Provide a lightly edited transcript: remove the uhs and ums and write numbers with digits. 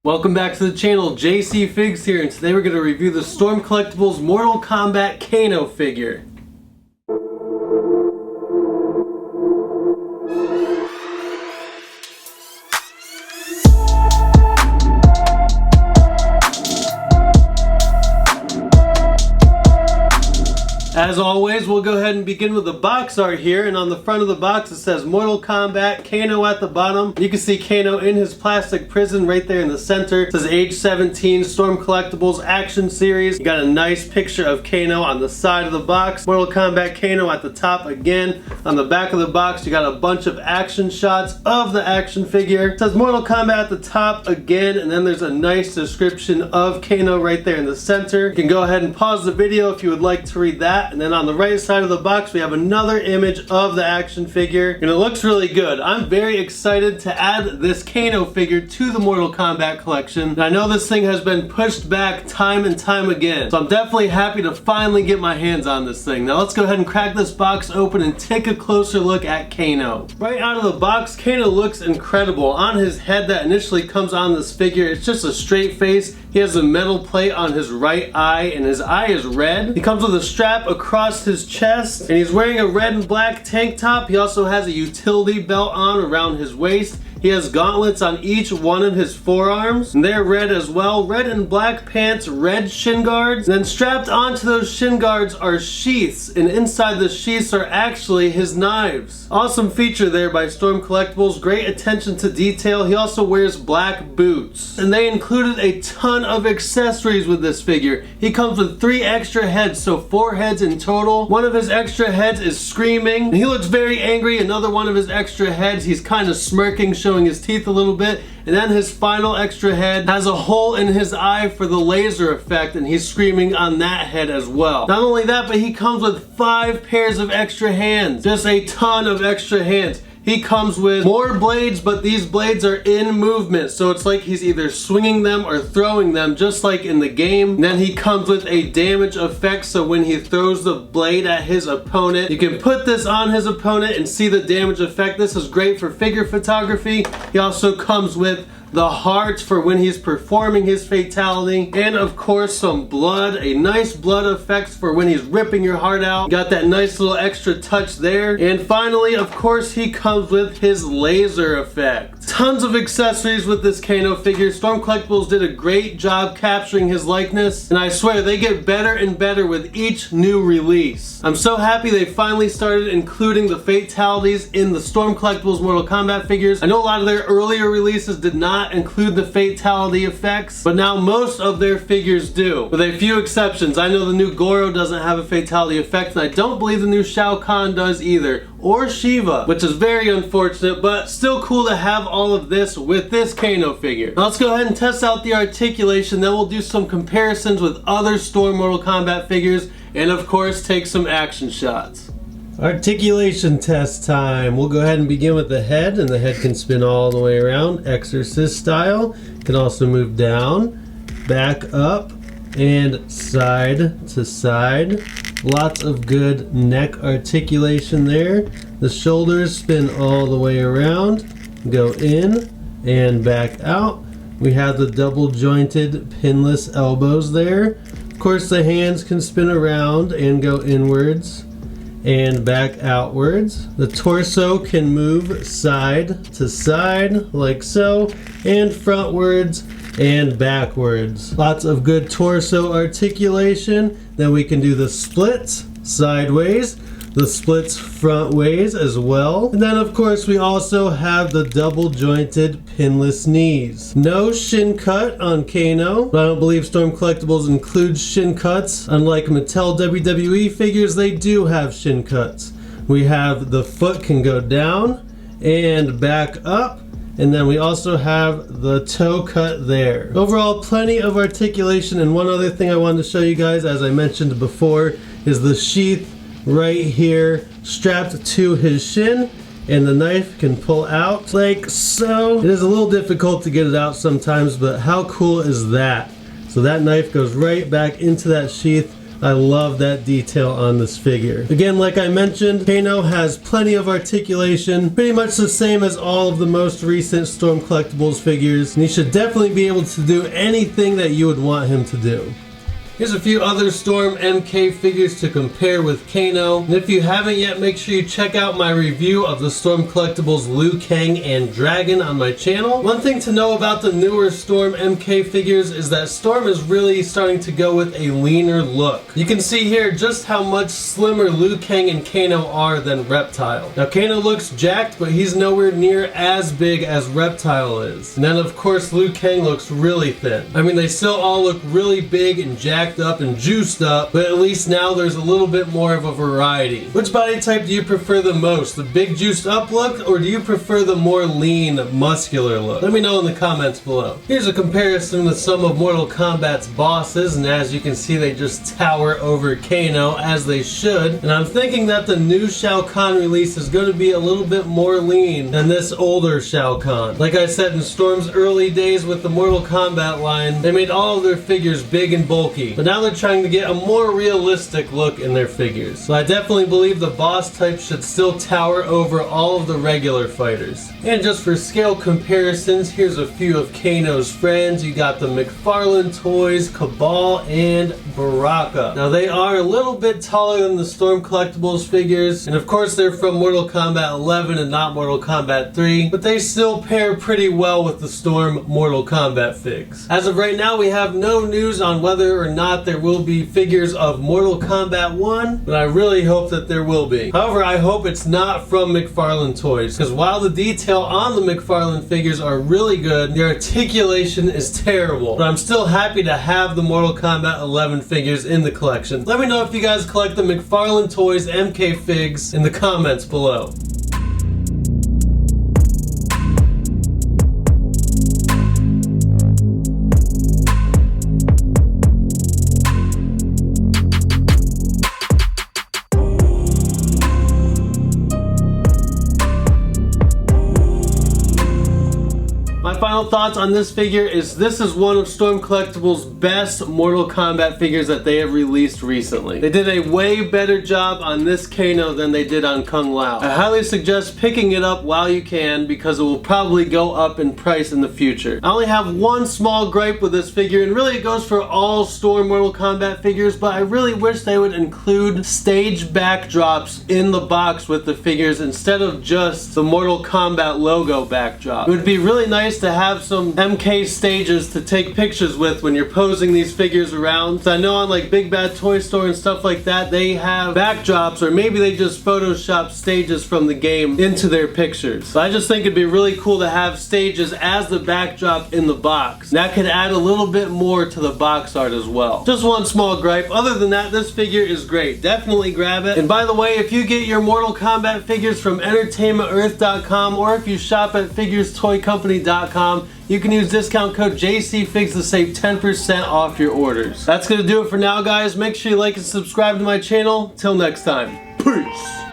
Welcome back to the channel, Jcfigz here, and today we're going to review the Storm Collectibles Mortal Kombat Kano figure. As always, we'll go ahead and begin with the box art here, and on the front of the box it says Mortal Kombat, Kano at the bottom. You can see Kano in his plastic prison right there in the center. It says age 17, Storm Collectibles Action Series. You got a nice picture of Kano on the side of the box. Mortal Kombat Kano at the top again. On the back of the box you got a bunch of action shots of the action figure. It says Mortal Kombat at the top again, and then there's a nice description of Kano right there in the center. You can go ahead and pause the video if you would like to read that. And then on the right side of the box we have another image of the action figure, and it looks really good. I'm very excited to add this Kano figure to the Mortal Kombat collection. And I know this thing has been pushed back time and time again, so I'm definitely happy to finally get my hands on this thing. Now let's go ahead and crack this box open and take a closer look at Kano. Right out of the box, Kano looks incredible. On his head that initially comes on this figure, it's just a straight face. He has a metal plate on his right eye, and his eye is red. He comes with a strap across his chest, and he's wearing a red and black tank top. He also has a utility belt on around his waist. He has gauntlets on each one of his forearms, and they're red as well. Red and black pants, red shin guards. And then strapped onto those shin guards are sheaths, and inside the sheaths are actually his knives. Awesome feature there by Storm Collectibles. Great attention to detail. He also wears black boots. And they included a ton of accessories with this figure. He comes with 3 extra heads, so 4 heads in total. One of his extra heads is screaming, and he looks very angry. Another one of his extra heads, he's kind of smirking, showing his teeth a little bit. And then his final extra head has a hole in his eye for the laser effect, and he's screaming on that head as well. Not only that, but he comes with 5 pairs of extra hands. Just a ton of extra hands. He comes with more blades, but these blades are in movement, so it's like he's either swinging them or throwing them, just like in the game. And then he comes with a damage effect, so when he throws the blade at his opponent, you can put this on his opponent and see the damage effect. This is great for figure photography. He also comes with the hearts for when he's performing his fatality, and of course some blood, a nice blood effect for when he's ripping your heart out. Got that nice little extra touch there. And finally, of course, he comes with his laser effect. Tons of accessories with this Kano figure. Storm Collectibles did a great job capturing his likeness, and I swear they get better and better with each new release. I'm so happy they finally started including the fatalities in the Storm Collectibles Mortal Kombat figures. I know a lot of their earlier releases did not include the fatality effects, but now most of their figures do, with a few exceptions. I know the new Goro doesn't have a fatality effect, and I don't believe the new Shao Kahn does either, or Shiva, which is very unfortunate, but still cool to have all of this with this Kano figure. Now let's go ahead and test out the articulation, then we'll do some comparisons with other Storm Mortal Kombat figures, and of course take some action shots. Articulation test time. We'll go ahead and begin with the head, and the head can spin all the way around, Exorcist style. Can also move down, back up, and side to side. Lots of good neck articulation there. The shoulders spin all the way around, go in and back out. We have the double jointed pinless elbows there. Of course, the hands can spin around and go inwards and back outwards. The torso can move side to side like so, and frontwards and backwards. Lots of good torso articulation. Then we can do the splits sideways, the splits front ways as well. And then of course we also have the double jointed pinless knees. No shin cut on Kano, but I don't believe Storm Collectibles includes shin cuts. Unlike Mattel WWE figures, they do have shin cuts. We have the foot can go down and back up, and then we also have the toe cut there. Overall, plenty of articulation. And one other thing I wanted to show you guys, as I mentioned before, is the sheath right here strapped to his shin, and the knife can pull out like so. It is a little difficult to get it out sometimes, but how cool is that? So that knife goes right back into that sheath I love that detail on this figure. Again, like I mentioned, Kano has plenty of articulation, pretty much the same as all of the most recent Storm Collectibles figures, and he should definitely be able to do anything that you would want him to do. Here's a few other Storm MK figures to compare with Kano. And if you haven't yet, make sure you check out my review of the Storm Collectibles Liu Kang and Dragon on my channel. One thing to know about the newer Storm MK figures is that Storm is really starting to go with a leaner look. You can see here just how much slimmer Liu Kang and Kano are than Reptile. Now Kano looks jacked, but he's nowhere near as big as Reptile is. And then of course Liu Kang looks really thin. I mean, they still all look really big and jacked up and juiced up, but at least now there's a little bit more of a variety. Which body type do you prefer the most? The big juiced up look, or do you prefer the more lean, muscular look? Let me know in the comments below. Here's a comparison with some of Mortal Kombat's bosses, and as you can see, they just tower over Kano, as they should. And I'm thinking that the new Shao Kahn release is going to be a little bit more lean than this older Shao Kahn. Like I said, in Storm's early days with the Mortal Kombat line, they made all of their figures big and bulky. But now they're trying to get a more realistic look in their figures. So I definitely believe the boss type should still tower over all of the regular fighters. And just for scale comparisons, here's a few of Kano's friends. You got the McFarlane Toys, Cabal, and Baraka. Now they are a little bit taller than the Storm Collectibles figures, and of course they're from Mortal Kombat 11 and not Mortal Kombat 3, but they still pair pretty well with the Storm Mortal Kombat figs. As of right now, we have no news on whether or not there will be figures of Mortal Kombat 1, but I really hope that there will be. However, I hope it's not from McFarlane Toys, because while the detail on the McFarlane figures are really good, the articulation is terrible. But I'm still happy to have the Mortal Kombat 11 figures in the collection. Let me know if you guys collect the McFarlane Toys MK figs in the comments below. Final thoughts on this figure is this is one of Storm Collectibles' best Mortal Kombat figures that they have released recently. They did a way better job on this Kano than they did on Kung Lao. I highly suggest picking it up while you can because it will probably go up in price in the future. I only have one small gripe with this figure, and really it goes for all Storm Mortal Kombat figures, but I really wish they would include stage backdrops in the box with the figures instead of just the Mortal Kombat logo backdrop. It would be really nice to have some MK stages to take pictures with when you're posing these figures around. So I know on like Big Bad Toy Store and stuff like that, they have backdrops, or maybe they just Photoshop stages from the game into their pictures. So I just think it'd be really cool to have stages as the backdrop in the box. That could add a little bit more to the box art as well. Just one small gripe. Other than that, this figure is great. Definitely grab it. And by the way, if you get your Mortal Kombat figures from EntertainmentEarth.com, or if you shop at FiguresToyCompany.com, you can use discount code Jcfigz to save 10% off your orders. That's gonna do it for now, guys. Make sure you like and subscribe to my channel. Till next time, peace!